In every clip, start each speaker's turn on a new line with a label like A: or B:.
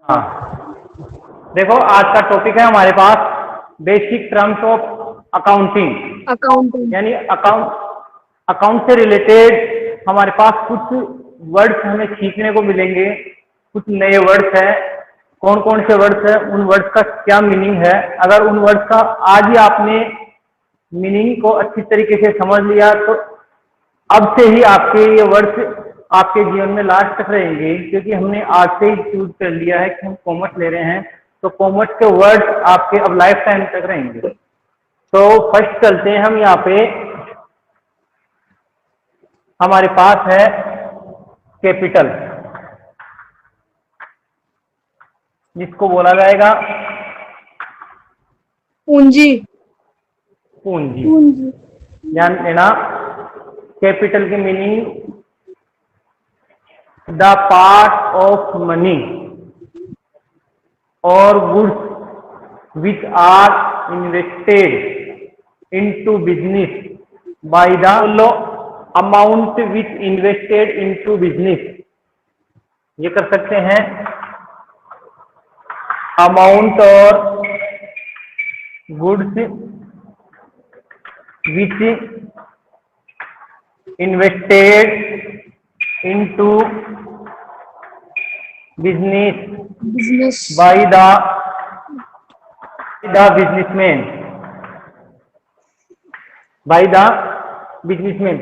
A: हाँ, देखो आज का टॉपिक है हमारे पास basic terms of accounting.
B: Accounting.
A: यानी अकाउंट से रिलेटेड हमारे पास कुछ वर्ड्स हमें सीखने को मिलेंगे, कुछ नए वर्ड्स हैं। कौन कौन से वर्ड्स हैं, उन वर्ड्स का क्या मीनिंग है। अगर उन वर्ड्स का आज ही आपने मीनिंग को अच्छी तरीके से समझ लिया तो अब से ही आपके ये वर्ड्स आपके जीवन में लास्ट तक रहेंगे, क्योंकि हमने आज से ही चूज कर लिया है कि हम कॉमर्स ले रहे हैं, तो कॉमर्स के वर्ड्स आपके अब लाइफ टाइम तक रहेंगे। तो फर्स्ट चलते हैं हम, यहाँ पे हमारे पास है कैपिटल, जिसको बोला जाएगा
B: पूंजी।
A: पूंजी।
B: पूंजी।
A: ध्यान देना, कैपिटल की meaning the part of money और goods which are invested into business by the amount which invested into business. ये कर सकते हैं अमाउंट और goods which invested into
B: business
A: by the businessman, by the businessman.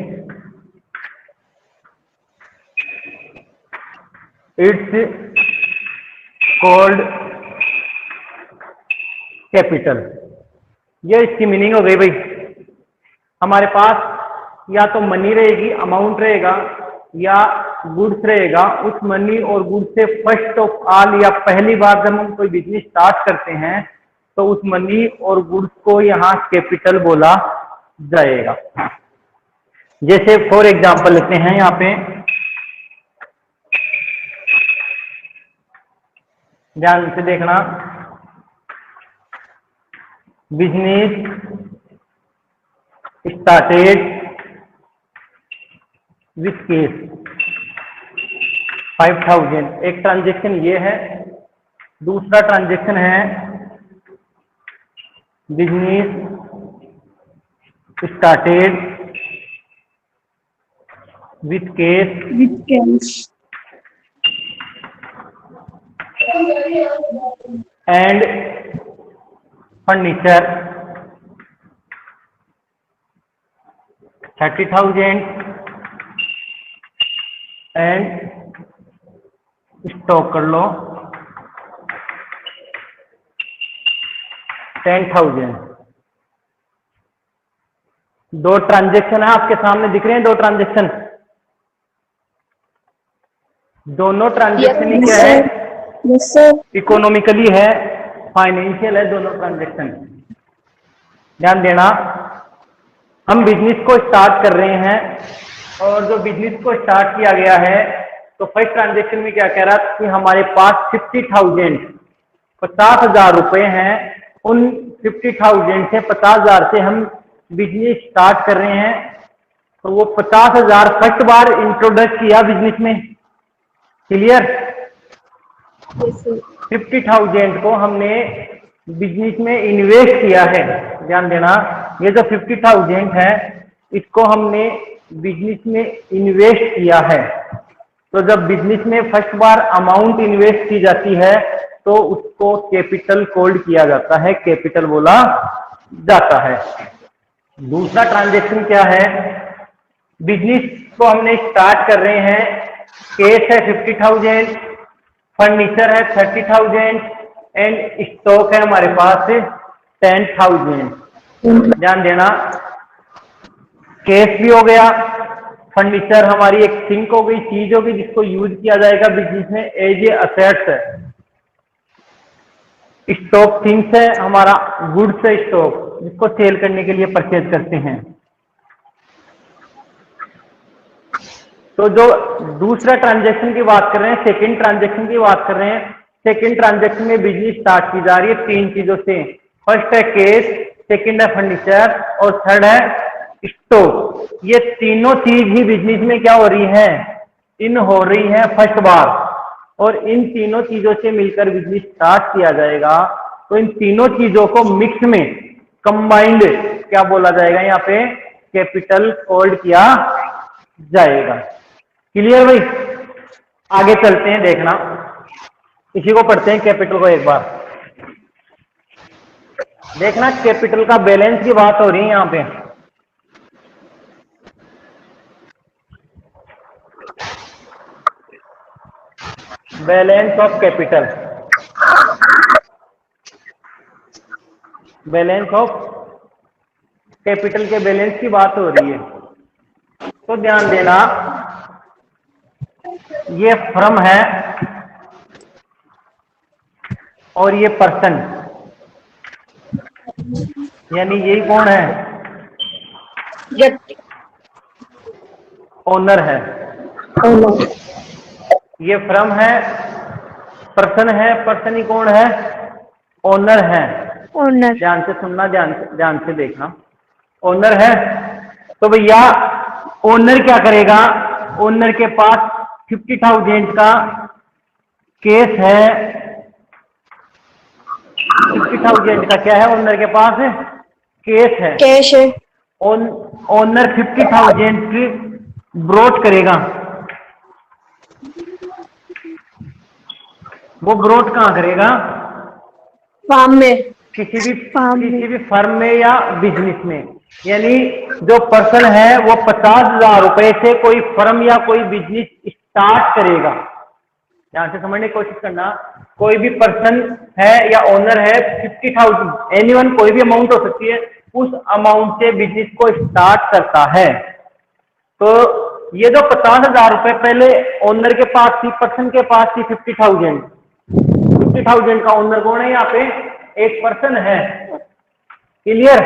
A: It's called capital. ये इसकी meaning हो गई भाई। हमारे पास या तो मनी रहेगी, अमाउंट रहेगा, या गुड्स रहेगा। उस मनी और गुड्स से फर्स्ट ऑफ ऑल या पहली बार जब हम कोई बिजनेस स्टार्ट करते हैं तो उस मनी और गुड्स को यहाँ कैपिटल बोला जाएगा। जैसे फॉर एग्जांपल लेते हैं, यहाँ पे ध्यान से देखना, बिजनेस स्टार्टेड विथ केस 5000। एक ट्रांजेक्शन ये है। दूसरा ट्रांजेक्शन है business started with case and furniture 30,000 and stock कर लो 10,000। दो ट्रांजेक्शन है आपके सामने दिख रहे हैं, दो ट्रांजेक्शन। दोनों ट्रांजेक्शन ही क्या है, इकोनॉमिकली है, फाइनेंशियल है, दोनों ट्रांजेक्शन। ध्यान देना, हम बिजनेस को स्टार्ट कर रहे हैं और जो बिजनेस को स्टार्ट किया गया है तो फर्स्ट ट्रांजेक्शन में क्या कह रहा था कि हमारे पास 50,000 50,000 रुपए हैं। उन 50,000 से 50,000 से हम बिजनेस स्टार्ट कर रहे हैं, तो वो 50,000 फर्स्ट बार इंट्रोड्यूस किया बिजनेस में। क्लियर? 50,000 को हमने बिजनेस में इन्वेस्ट किया है। ध्यान देना, ये जो 50,000 है इसको हमने बिजनेस में इन्वेस्ट किया है। तो जब बिजनेस में फर्स्ट बार अमाउंट इन्वेस्ट की जाती है तो उसको कैपिटल कॉल्ड किया जाता है, कैपिटल बोला जाता है। दूसरा ट्रांजेक्शन क्या है, बिजनेस को हमने स्टार्ट कर रहे हैं, केस है 50,000, फर्नीचर है 30,000 एंड स्टॉक है हमारे पास 10,000। ध्यान देना, केस भी हो गया, फर्नीचर हमारी एक थिंग हो गई, चीज होगी जिसको यूज किया जाएगा बिजनेस में एज ए असेट्स है। स्टॉक थिंग्स है हमारा, गुड्स है स्टॉक, जिसको सेल करने के लिए परचेज करते हैं। तो जो दूसरा ट्रांजैक्शन की बात कर रहे हैं, सेकंड ट्रांजैक्शन की बात कर रहे हैं, सेकंड ट्रांजैक्शन में बिजनेस स्टार्ट की जा रही है तीन चीजों से। फर्स्ट है केस, सेकंड है फर्नीचर और थर्ड है स्टॉक। ये तीनों चीज ही बिजनेस में क्या हो रही है, इन हो रही है फर्स्ट बार। और इन तीनों चीजों से मिलकर बिजनेस स्टार्ट किया जाएगा, तो इन तीनों चीजों को मिक्स में कंबाइंड क्या बोला जाएगा, यहाँ पे कैपिटल कॉल्ड किया जाएगा। क्लियर भाई? आगे चलते हैं, देखना इसी को पढ़ते हैं कैपिटल को एक बार। देखना कैपिटल का बैलेंस की बात हो रही है यहाँ पे। Balance of capital, balance of capital के बैलेंस की बात हो रही है। तो ध्यान देना, ये फर्म है और ये पर्सन, यानी यही कौन है?
B: व्यक्ति।
A: ओनर है। ये फर्म है, पर्सन ही कौन है? ओनर है।
B: ओनर।
A: ध्यान से सुनना, ध्यान से देखना। ओनर है तो भैया ओनर क्या करेगा? ओनर के पास 50,000 का केस है। 50,000 का क्या है? ओनर के पास केस है।
B: कैश है।
A: ओनर 50,000 की ब्रोच करेगा। वो ब्रोच कहाँ करेगा?
B: फार्म में।
A: किसी भी फर्म में या बिजनेस में। यानी जो पर्सन है वो 50,000 रुपए से कोई फर्म या कोई बिजनेस स्टार्ट करेगा। ध्यान से समझने की कोशिश करना। कोई भी पर्सन है या ओनर है, 50,000 एनीवन, कोई भी अमाउंट हो सकती है, उस अमाउंट से बिजनेस को स्टार्ट करता है। तो ये जो 50,000 रुपए पहले ओनर के पास थी, पर्सन के पास थी 50,000 का ओनर कौन है? यहाँ पे एक पर्सन है। क्लियर?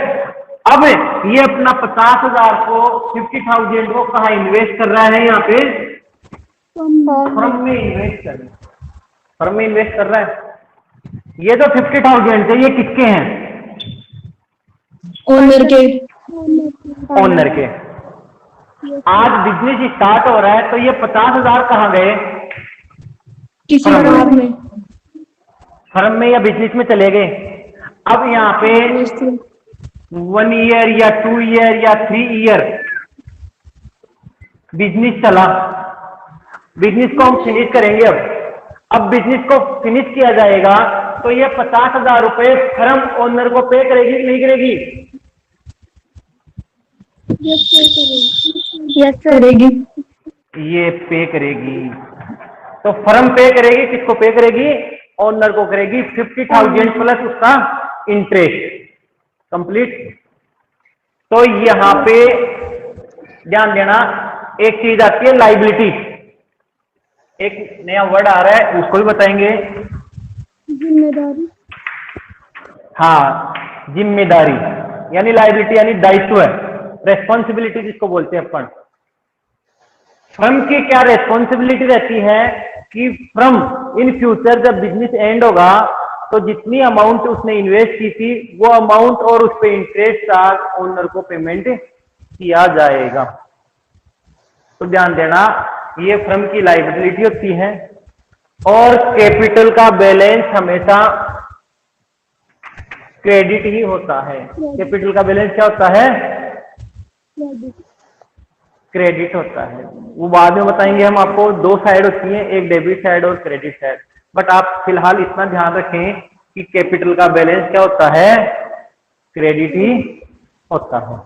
A: अब ये अपना 50,000 को 50,000 को कहा इन्वेस्ट कर रहा है? यहाँ पे फर्म में इन्वेस्ट कर रहा है। फर्म में इन्वेस्ट कर रहा है। ये जो 50,000 थे ये किसके हैं?
B: ओनर के।
A: ओनर के। आज बिजनेस स्टार्ट हो रहा है तो ये 50,000 कहाँ गए?
B: किसी फर्म में।
A: फर्म में या बिजनेस में चले गए। अब यहाँ पे 1 ईयर या 2 ईयर या 3 ईयर बिजनेस चला। बिजनेस को हम फिनिश करेंगे। अब बिजनेस को फिनिश किया जाएगा तो ये 50,000 रुपए फर्म ओनर को पे करेगी कि नहीं करेगी?
B: यस करेगी।
A: ये पे करेगी। तो फर्म पे करेगी, किसको पे करेगी? ओनर को करेगी। 50,000 प्लस उसका इंटरेस्ट। कंप्लीट। तो यहां पे ध्यान देना, एक चीज आती है लाइबिलिटी। एक नया वर्ड आ रहा है, उसको भी बताएंगे।
B: जिम्मेदारी।
A: हाँ, जिम्मेदारी यानी लाइबिलिटी यानी दायित्व है, रेस्पॉन्सिबिलिटी जिसको बोलते हैं अपन। फर्म की क्या रेस्पॉन्सिबिलिटी रहती है कि फर्म इन फ्यूचर जब बिजनेस एंड होगा तो जितनी अमाउंट उसने इन्वेस्ट की थी वो अमाउंट और उस पर इंटरेस्ट आज ओनर को पेमेंट किया जाएगा। तो ध्यान देना, ये फर्म की लायबिलिटी होती है। और कैपिटल का बैलेंस हमेशा क्रेडिट ही होता है। कैपिटल का बैलेंस क्या होता है? क्रेडिट होता है। वो बाद में बताएंगे हम आपको। दो साइड होती है, एक डेबिट साइड और क्रेडिट साइड। बट आप फिलहाल इतना ध्यान रखें कि कैपिटल का बैलेंस क्या होता है? क्रेडिट ही होता है।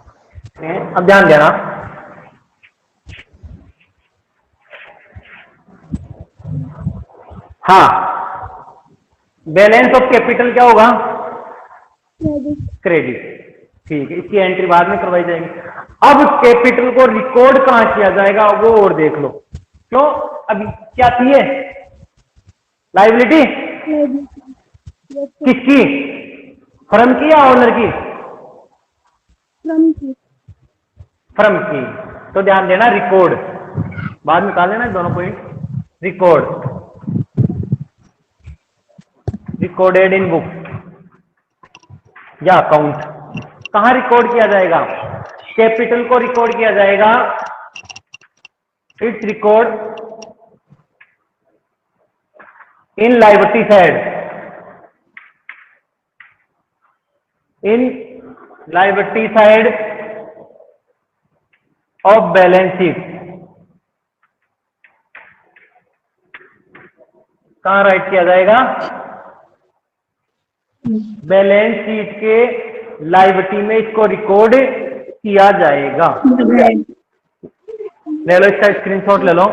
A: अब ध्यान देना, हाँ, बैलेंस ऑफ कैपिटल क्या होगा? क्रेडिट। ठीक है, इसकी एंट्री बाद में करवाई जाएगी। अब कैपिटल को रिकॉर्ड कहां किया जाएगा वो और देख लो। क्यों? अभी क्या थी है? लायबिलिटी किसकी? फर्म की या ओनर की? फर्म की। तो ध्यान देना, रिकॉर्ड बाद में निकाल लेना दोनों point. Record, recorded in book या अकाउंट। कहां रिकॉर्ड किया जाएगा? कैपिटल को रिकॉर्ड किया जाएगा। It's record in liability side, in liability side of balance sheet. कहां राइट किया जाएगा? बैलेंस शीट के लायबिलिटी में इसको रिकॉर्ड किया जाएगा। ले लो इसका स्क्रीनशॉट ले लो,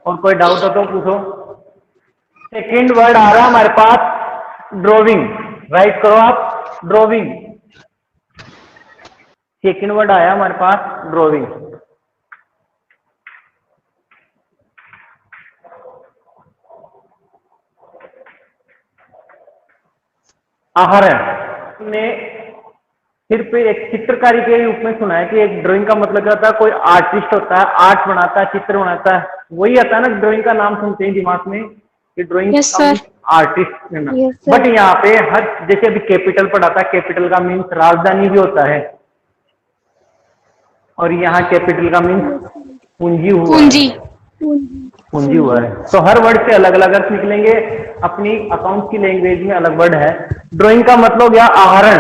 A: और कोई डाउट हो तो पूछो। सेकंड वर्ड आ रहा हमारे पास ड्राइंग, राइट करो आप ड्राइंग। सेकंड वर्ड आया हमारे पास ड्राइंग। आहरण ने सिर्फ एक चित्रकारी के रूप में सुना है कि एक ड्राइंग का मतलब क्या होता है? कोई आर्टिस्ट होता है, आर्ट बनाता है, चित्र बनाता है, वही आता है ना ड्राइंग का नाम सुनते ही दिमाग में कि ड्राइंग का आर्टिस्ट है ना। बट यहाँ पे हर, जैसे अभी कैपिटल पढ़ा था, कैपिटल का मीन्स राजधानी भी होता है, और यहाँ कैपिटल का मीन्स पूंजी हुआ, पूंजी हुआ है। तो हर वर्ड से अलग अलग अर्थ निकलेंगे, अपनी अकाउंट की लैंग्वेज में अलग वर्ड है। ड्राइंग का मतलब या आहरण,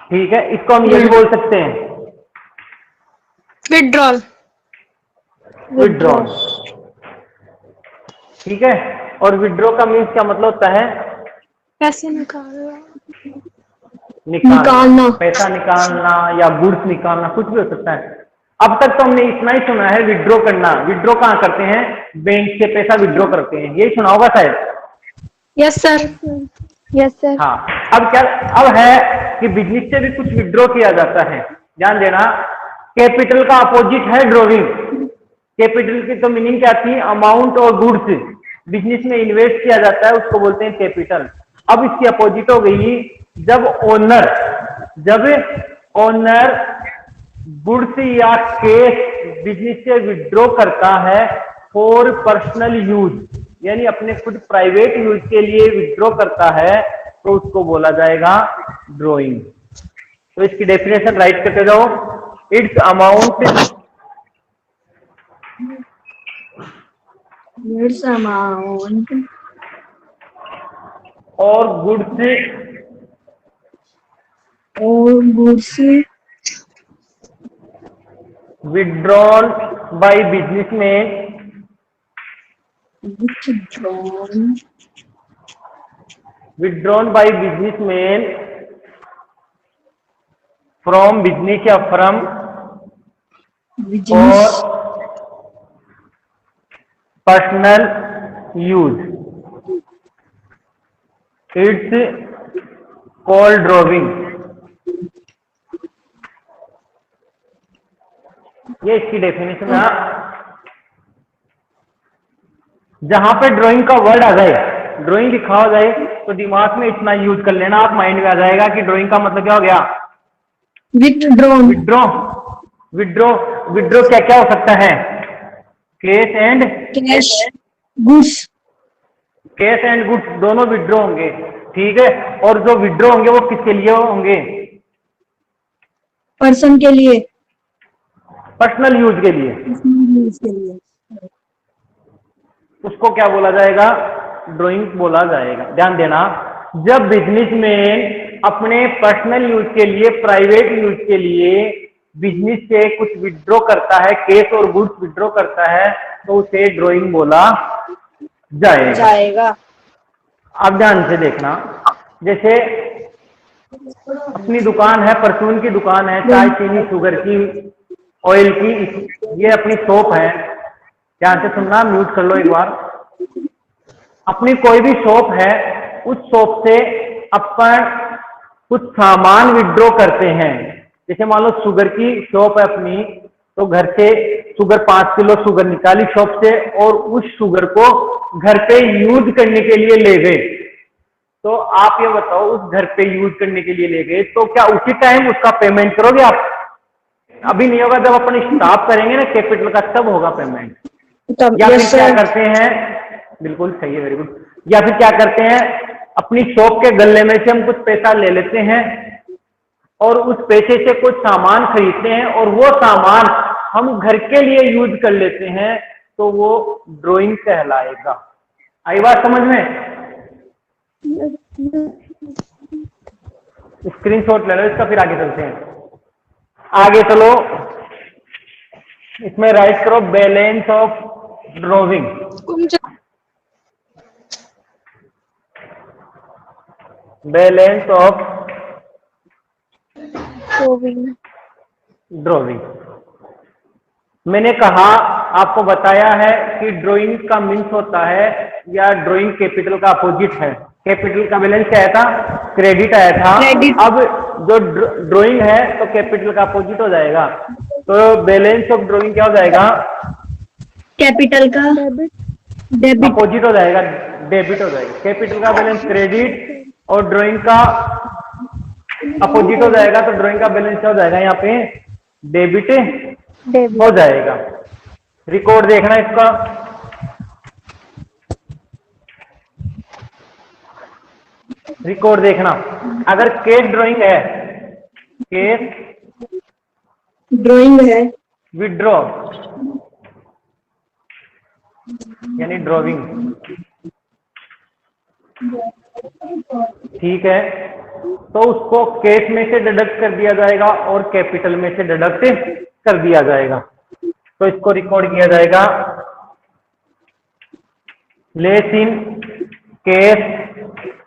A: ठीक है, इसको हम ये भी बोल सकते हैं
B: विड्रॉल,
A: विड्रॉल, ठीक है। और विड्रॉ का मीन्स क्या मतलब होता है?
B: पैसे निकालना,
A: पैसा निकालना या गुड्स निकालना, कुछ भी हो सकता है। अब तक तो हमने इतना ही सुना है विड्रॉ करना। विड्रॉ कहाँ करते हैं? बैंक से पैसा विड्रॉ करते हैं, यही सुना होगा शायद।
B: Yes sir, yes sir.
A: हाँ, अब क्या, अब है कि बिजनेस से भी कुछ विड्रॉ किया जाता है। ध्यान देना, कैपिटल का अपोजिट है ड्रॉइंग। कैपिटल की तो मीनिंग क्या थी? अमाउंट और गुड्स बिजनेस में इन्वेस्ट किया जाता है, उसको बोलते हैं कैपिटल। अब इसकी अपोजिट हो गई जब ओनर गुड्स या कैश बिजनेस से विड्रॉ करता है फॉर पर्सनल यूज, यानी अपने खुद प्राइवेट यूज के लिए विड्रॉ करता है, तो उसको बोला जाएगा ड्रॉइंग। तो इसकी डेफिनेशन राइट करते जाओ। इट्स अमाउंट और goods withdrawal by businessman from business या from or personal use, it's called drawing. ये इसकी डेफिनेशन है। जहां पे ड्राइंग का वर्ड आ जाए, ड्राइंग लिखा हो जाए, तो दिमाग में इतना यूज कर लेना, आप माइंड में आ जाएगा कि ड्राइंग का मतलब क्या हो गया?
B: विड्रॉन।
A: विड्रॉ क्या क्या हो सकता है? Cash and
B: goods,
A: cash and goods दोनों विड्रॉ होंगे, ठीक है। और जो विड्रॉ होंगे वो किसके लिए होंगे?
B: पर्सन के लिए,
A: पर्सनल यूज के लिए। उसको क्या बोला जाएगा? ड्राइंग बोला जाएगा। ध्यान देना, जब बिजनेसमैन अपने पर्सनल यूज के लिए, प्राइवेट यूज के लिए बिजनेस से कुछ विड्रॉ करता है, कैश और गुड्स विड्रॉ करता है, तो उसे ड्राइंग बोला जाएगा। अब ध्यान से देखना, जैसे अपनी दुकान है, परचून की दुकान है, चाय, चीनी, शुगर की, ऑयल की, ये अपनी शॉप है। ध्यान से सुनना, म्यूट कर लो एक बार। अपनी कोई भी शॉप है, उस शॉप से अपन कुछ सामान विड्रॉ करते हैं। जैसे मान लो शुगर की शॉप है अपनी, तो घर से शुगर 5 किलो शुगर निकाली शॉप से, और उस शुगर को घर पे यूज करने के लिए ले गए। तो आप ये बताओ, उस घर पे यूज करने के लिए ले गए, तो क्या उसी टाइम उसका पेमेंट करोगे आप? अभी नहीं होगा, जब अपन स्टॉप करेंगे ना कैपिटल का, तब होगा पेमेंट। या फिर क्या करते हैं? बिल्कुल सही है, वेरी गुड। या फिर क्या करते हैं, अपनी शॉप के गल्ले में से हम कुछ पैसा ले लेते हैं और उस पैसे से कुछ सामान खरीदते हैं, और वो सामान हम घर के लिए यूज कर लेते हैं, तो वो ड्राइंग कहलाएगा। आई बात समझ में? स्क्रीनशॉट ले लो इसका, फिर आगे चलते हैं। आगे चलो, इसमें राइट करो balance of drawing. Balance of drawing. मैंने कहा, आपको बताया है कि ड्राइंग का मीन्स होता है, या ड्राइंग कैपिटल का अपोजिट है। कैपिटल का बैलेंस क्या आया था? क्रेडिट आया था। अब जो ड्राइंग है तो कैपिटल का अपोजिट हो जाएगा, तो बैलेंस ऑफ ड्राइंग क्या हो जाएगा?
B: कैपिटल का डेबिट
A: अपोजिट हो जाएगा, डेबिट हो जाएगा। कैपिटल का बैलेंस क्रेडिट और ड्राइंग का अपोजिट हो जाएगा, तो ड्राइंग का बैलेंस क्या हो जाएगा? यहाँ पे डेबिट हो जाएगा। रिकॉर्ड देखना इसका, रिकॉर्ड देखना। अगर केस ड्राइंग है, केस
B: ड्राइंग है,
A: विड्रॉ यानी ड्रॉइंग, ठीक है, तो उसको केस में से डिडक्ट कर दिया जाएगा और कैपिटल में से डिडक्ट कर दिया जाएगा। तो इसको रिकॉर्ड किया जाएगा, less in case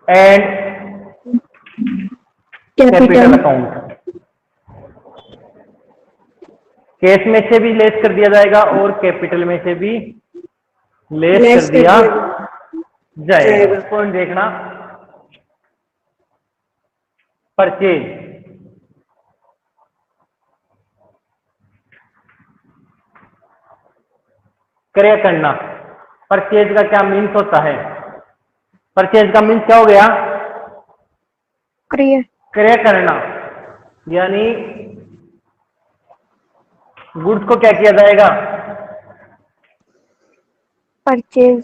A: and capital account. Case में से भी लेस कर दिया जाएगा और कैपिटल में से भी लेस कर दिया जाएगा। पॉइंट देखना, परचेज, क्रय करना। परचेज का क्या मीन्स होता है? परचेज का मीन्स क्या हो गया? क्रय करना, यानी गुड्स को क्या किया जाएगा? परचेज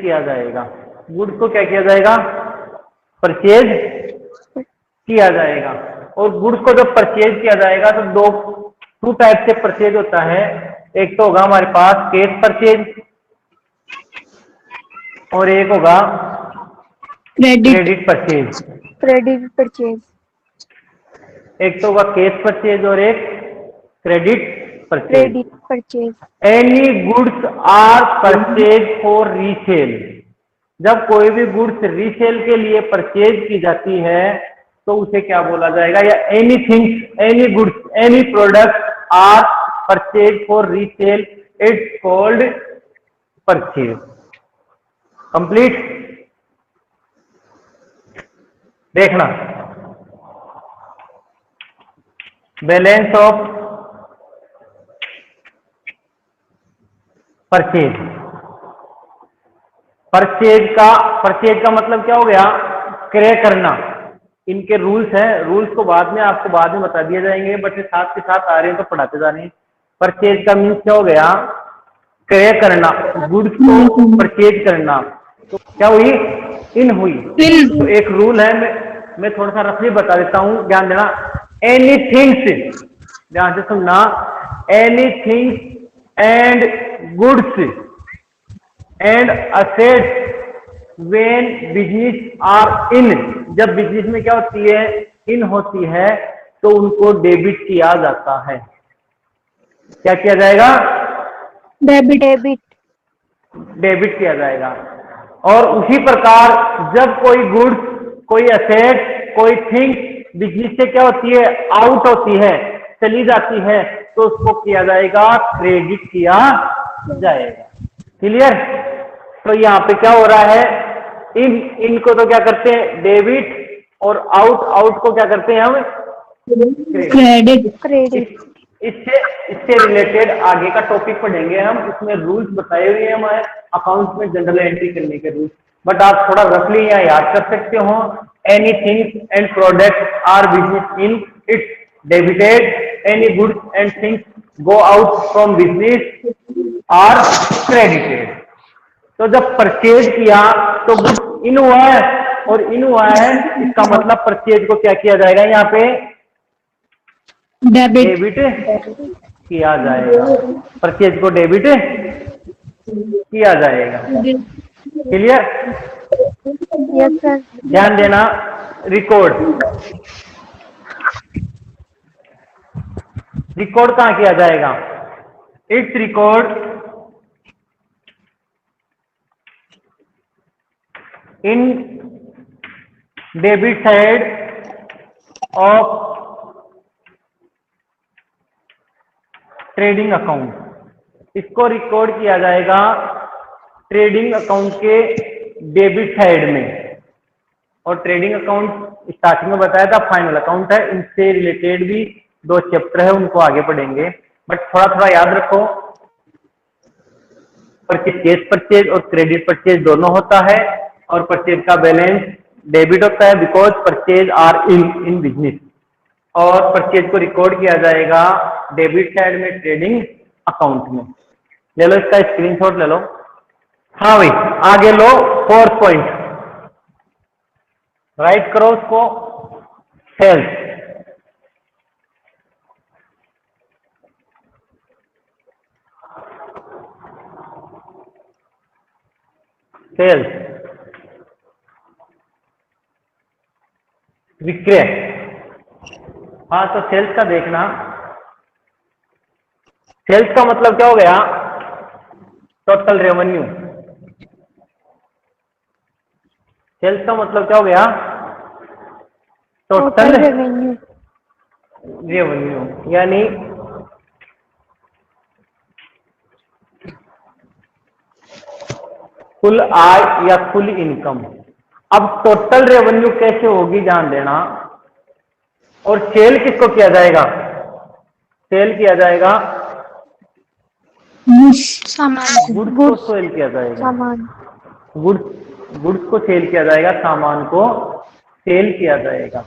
A: किया जाएगा। गुड्स को क्या किया जाएगा? परचेज किया जाएगा। और गुड्स को जब परचेज किया जाएगा तो टू टाइप से परचेज होता है। एक तो होगा हमारे पास केस परचेज और एक होगा क्रेडिट परचेज। एक तो होगा केस परचेज और एक credit purchase. Any goods are purchase for resale. जब कोई भी गुड्स रीसेल के लिए परचेज की जाती है तो उसे क्या बोला जाएगा? या anything, any goods, any product are purchase for resale, it's called purchase. Complete? देखना, बैलेंस ऑफ परचेज। परचेज का मतलब क्या हो गया? क्रय करना। इनके रूल्स हैं, रूल्स को बाद में बता दिए जाएंगे, बट साथ के साथ आ रहे हैं तो पढ़ाते जा रहे हैं। परचेज का मीन्स क्या हो गया? क्रय करना, गुड्स को परचेज करना। तो क्या हुई? इन हुई। तो एक रूल है, मैं थोड़ा सा रफली बता देता हूं, ध्यान देना। एनीथिंग्स, ध्यान से सुनना, anythings and goods and assets when business are in. जब बिजनेस में क्या होती है? इन होती है, तो उनको डेबिट किया जाता है। क्या किया जाएगा? डेबिट किया जाएगा। और उसी प्रकार जब कोई गुड्स, कोई असेट, कोई थिंग बिजनेस से क्या होती है? आउट होती है, चली जाती है, तो उसको किया जाएगा, क्रेडिट किया जाएगा। क्लियर? तो यहाँ पे क्या हो रहा है? इनको तो क्या करते हैं? डेबिट, और आउट को क्या करते हैं हम? क्रेडिट। इससे रिलेटेड आगे का टॉपिक पढ़ेंगे हम, इसमें रूल्स बताए हुए हैं हमारे अकाउंट में जनरल एंट्री करने के रूल्स, बट आप थोड़ा रफली यहाँ याद कर सकते हो। Anything and product are business in, it's debited. Any goods and things go out from business are credited. तो जब परचेज किया तो गुड्स इन हुआ है, और इन हुआ है, इसका मतलब परचेज को क्या किया जाएगा? यहाँ पे डेबिट किया जाएगा, परचेज को डेबिट किया जाएगा। क्लियर?
C: Yes sir.
A: ध्यान देना, रिकॉर्ड, रिकॉर्ड कहां किया जाएगा? It's record in debit side of trading account. इसको रिकॉर्ड किया जाएगा ट्रेडिंग अकाउंट के डेबिट साइड में। और ट्रेडिंग अकाउंट स्टार्टिंग में बताया था फाइनल अकाउंट है, इनसे रिलेटेड भी 2 चैप्टर है, उनको आगे पढ़ेंगे। बट थोड़ा थोड़ा याद रखो, परचेज परचेज और क्रेडिट परचेज दोनों होता है, और परचेज का बैलेंस डेबिट होता है because purchase are in business. और परचेज को रिकॉर्ड किया जाएगा डेबिट साइड में ट्रेडिंग अकाउंट में। ले लो इसका स्क्रीनशॉट ले लो। हाँ भाई, आगे लो 4th पॉइंट, राइट करो उसको, सेल्स। सेल्स विक्रय। हाँ, तो सेल्स का देखना, सेल्स का मतलब क्या हो गया? Total revenue. सेल्स का मतलब क्या हो गया? Total
C: revenue.
A: रेवेन्यू, यानी कुल आय या कुल इनकम। अब टोटल रेवेन्यू कैसे होगी ध्यान देना। और सेल किसको किया जाएगा? सेल किया जाएगा
C: सामान।
A: गुड्स को सेल किया जाएगा,
C: सामान।
A: गुड्स को सेल किया जाएगा, सामान को सेल किया जाएगा।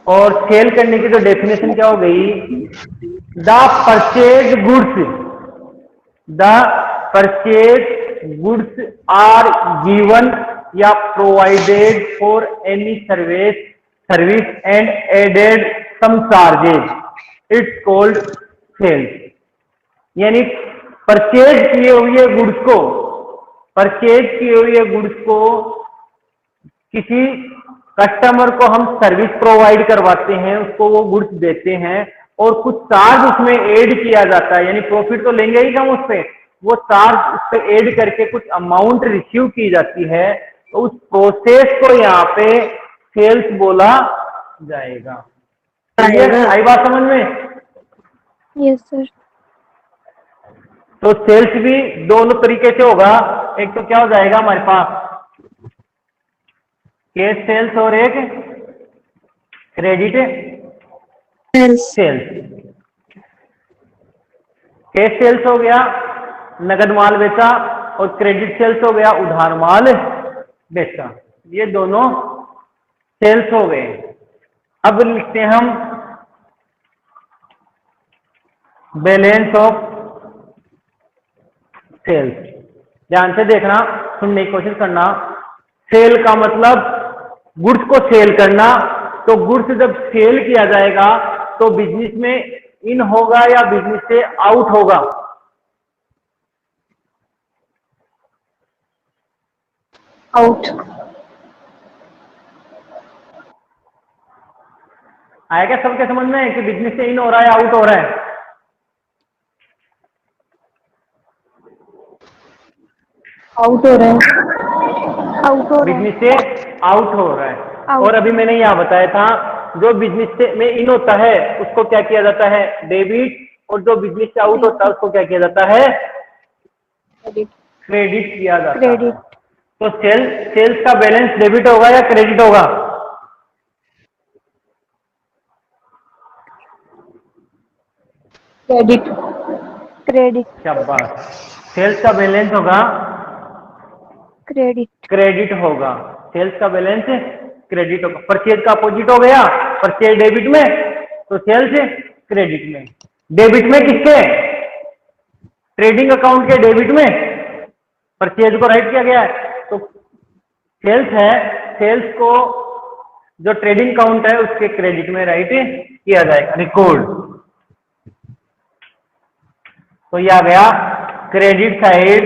A: और सेल करने की जो डेफिनेशन क्या हो गई? The purchase goods, the purchase goods are given या provided for any service and added some charges, it's called sales. यानी परचेज किए हुए गुड्स को, परचेज किए हुए गुड्स को किसी कस्टमर को हम सर्विस प्रोवाइड करवाते हैं, उसको वो गुड्स देते हैं, और कुछ चार्ज उसमें ऐड किया जाता है, यानी प्रॉफिट तो लेंगे ही हम उस पे, वो चार्ज उस पे ऐड करके कुछ अमाउंट रिसीव की जाती है, तो उस प्रोसेस को यहाँ पे सेल्स बोला जाएगा। आई बात समझ में?
C: Yes sir.
A: तो सेल्स भी दोनों तरीके से होगा। एक तो क्या हो जाएगा हमारे पास कैश सेल्स, और एक क्रेडिट सेल्स। कैश सेल्स हो गया नगद माल बेचा, और क्रेडिट सेल्स हो गया उधार माल बेचा। ये दोनों सेल्स हो गए। अब लिखते हैं हम बैलेंस ऑफ सेल्स। ध्यान से देखना, सुनने की कोशिश करना। सेल का मतलब गुड्स को सेल करना। तो गुड्स जब सेल किया जाएगा तो बिजनेस में इन होगा या बिजनेस से आउट होगा?
C: आउट।
A: आया क्या सबके समझ में कि बिजनेस से इन हो रहा है, आउट हो रहा है?
C: आउट हो रहा है। आउट हो रहा है।
A: बिजनेस से आउट हो रहा है।
C: Out.
A: और अभी मैंने यहां बताया था, जो बिजनेस से में इन होता है उसको क्या किया जाता है? डेबिट। और जो बिजनेस से आउट होता है उसको क्या किया जाता है? क्रेडिट किया जाता है।
C: क्रेडिट।
A: तो सेल्स का बैलेंस डेबिट होगा या क्रेडिट होगा?
C: क्रेडिट। क्रेडिट।
A: शाबाश। सेल्स का बैलेंस होगा
C: क्रेडिट।
A: क्रेडिट होगा। सेल्स का बैलेंस क्रेडिट होगा। परचेज का अपोजिट हो गया, परचेज डेबिट में, तो सेल्स क्रेडिट में। डेबिट में किसके? ट्रेडिंग अकाउंट के डेबिट में परचेज को राइट किया गया है, तो सेल्स है, सेल्स को जो ट्रेडिंग अकाउंट है उसके क्रेडिट में राइट किया जाएगा, रिकॉर्ड। तो ये आ गया credit side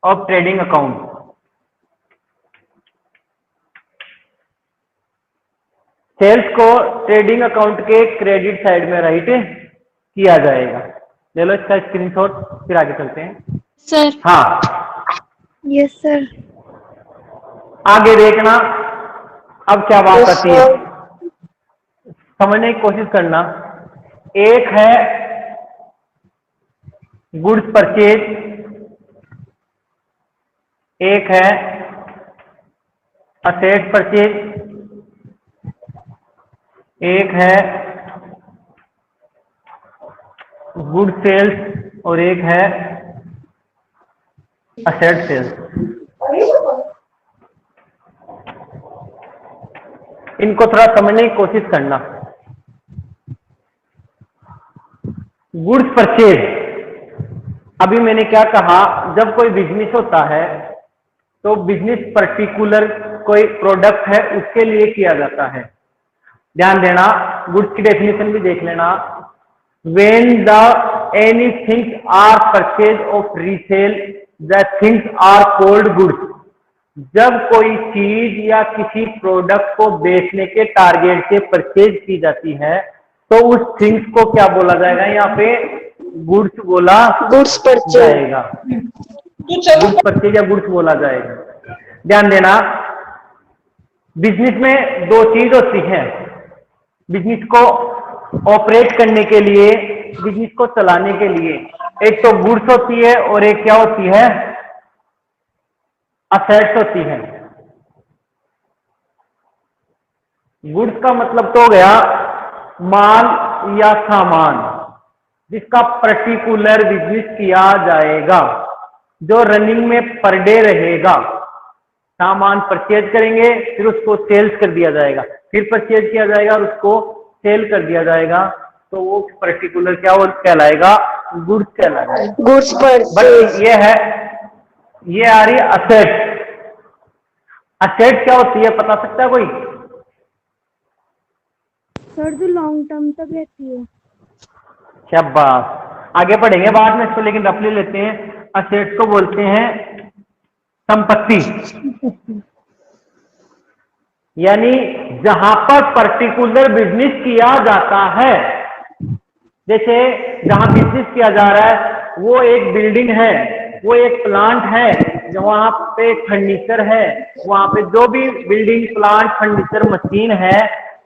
A: of trading account. Sales को ट्रेडिंग अकाउंट के क्रेडिट साइड में राइट किया जाएगा। ले लो इसका स्क्रीनशॉट, फिर आगे चलते हैं।
B: सर।
A: हाँ,
B: यस सर।
A: आगे देखना अब क्या बात
B: Yes,
A: आती है, समझने की कोशिश करना। एक है गुड्स परचेज, एक है असेट परचेज, एक है गुड सेल्स और एक है असेट सेल्स। इनको थोड़ा समझने की कोशिश करना। गुड्स परचेज, अभी मैंने क्या कहा, जब कोई बिजनेस होता है तो बिजनेस पर्टिकुलर कोई प्रोडक्ट है उसके लिए किया जाता है। ध्यान देना, गुड्स की डेफिनेशन भी देख लेना। When the any things are purchased of resale, the things are called goods. जब कोई चीज या किसी प्रोडक्ट को बेचने के टारगेट से परचेज की जाती है तो उस थिंग्स को क्या बोला जाएगा, यहाँ पे गुड्स बोला
B: गुड्स परचेज
A: जाएगा, गुड्स परचेज या गुड्स बोला जाएगा। ध्यान देना, बिजनेस में दो चीज होती है। बिजनेस को ऑपरेट करने के लिए, बिजनेस को चलाने के लिए, एक तो गुड्स होती है और एक क्या होती है, असेट्स होती है। गुड्स का मतलब तो हो गया माल या सामान जिसका पर्टिकुलर बिजनेस किया जाएगा, जो रनिंग में पर डे रहेगा। सामान परचेज करेंगे, फिर उसको सेल्स कर दिया जाएगा, फिर परचेज किया जाएगा और उसको सेल कर दिया जाएगा, तो वो पर्टिकुलर क्या कहलाएगा, गुड्स कहलाएगा।
B: Goods
A: but
B: purchase.
A: ये है, ये आ रही है असेट। असेट क्या होती है पता सकता है कोई?
C: सर जो लॉन्ग टर्म तक रहती है।
A: शाबाश, आगे पढ़ेंगे बाद में इसको, लेकिन रफली लेते हैं। असेट को बोलते हैं संपत्ति, यानी जहां पर पर्टिकुलर बिजनेस किया जाता है। जैसे जहां बिजनेस किया जा रहा है वो एक बिल्डिंग है, वो एक प्लांट है, वहां पे फर्नीचर है, वहां पे जो भी बिल्डिंग, प्लांट, फर्नीचर, मशीन है,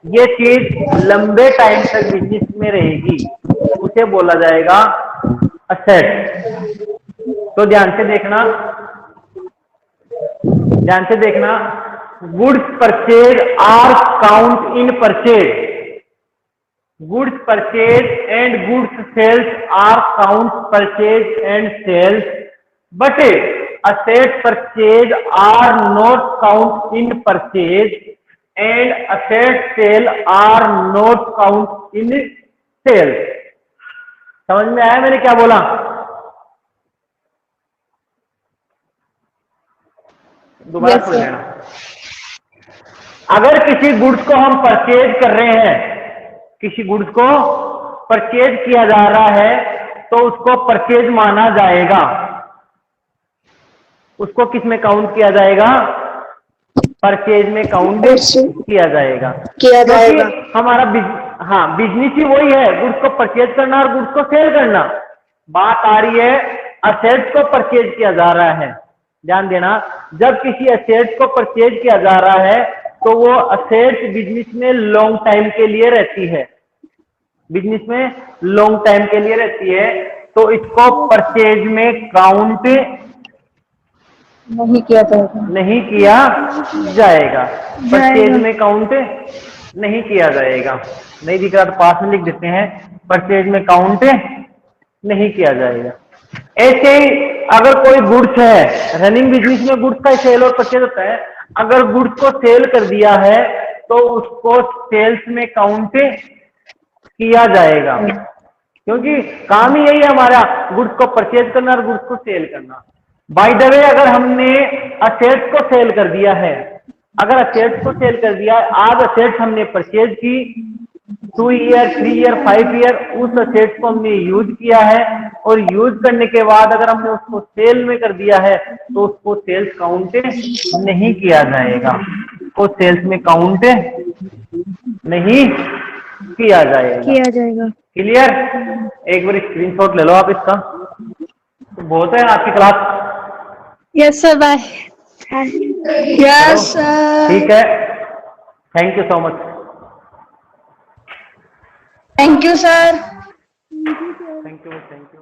A: ये चीज लंबे टाइम तक बिजनेस में रहेगी, उसे बोला जाएगा असेट। तो ध्यान से देखना, ध्यान से देखना। Goods purchase are count in purchase, goods purchase and goods sales are count purchase and sales, but asset purchase are not count in purchase and asset sale are not count in sales. समझ में आया मैंने क्या बोला? दोबारा सुन लेना। अगर किसी गुड्स को हम परचेज कर रहे हैं, किसी गुड्स को परचेज किया जा रहा है, तो उसको परचेज माना जाएगा। उसको किस में काउंट किया जाएगा? परचेज में काउंट किया जाएगा। हमारा बिजनेस ही वही है, गुड्स को परचेज करना और गुड्स को सेल करना। बात आ रही है असेट्स को परचेज किया जा रहा है। ध्यान देना, जब किसी असेट्स को परचेज किया जा रहा है तो वो असेट्स बिजनेस में लॉन्ग टाइम के लिए रहती है, बिजनेस में लॉन्ग टाइम के लिए रहती है, तो इसको परचेज में काउंट
C: नहीं किया जाएगा,
A: नहीं किया जाएगा। परचेज में काउंट नहीं किया जाएगा। नहीं दिख रहा तो पास में लिख देते हैं, परचेज में काउंट नहीं किया जाएगा। ऐसे ही अगर कोई गुड्स है, रनिंग बिजनेस में गुड्स का सेल और परचेज होता है, अगर गुड्स को सेल कर दिया है तो उसको सेल्स में काउंट किया जाएगा, क्योंकि काम ही यही है हमारा, गुड्स को परचेज करना और गुड्स को सेल करना। बाय द वे, अगर हमने असेट्स को सेल कर दिया है, अगर असेट्स को सेल कर दिया, आज असेट्स हमने परचेज की, 2 ईयर 3 ईयर 5 ईयर उस असेट्स को हमने यूज किया है, और यूज करने के बाद अगर हमने उसको सेल में कर दिया है तो उसको सेल्स काउंट नहीं किया जाएगा, उसको सेल्स में काउंट नहीं किया जाएगा। क्लियर? एक बार स्क्रीनशॉट ले लो आप इसका। तो बहुत है आपकी class.
C: Yes sir bye. Yes sir.
A: ठीक है, thank you so much.
C: Thank you sir.
A: Thank you.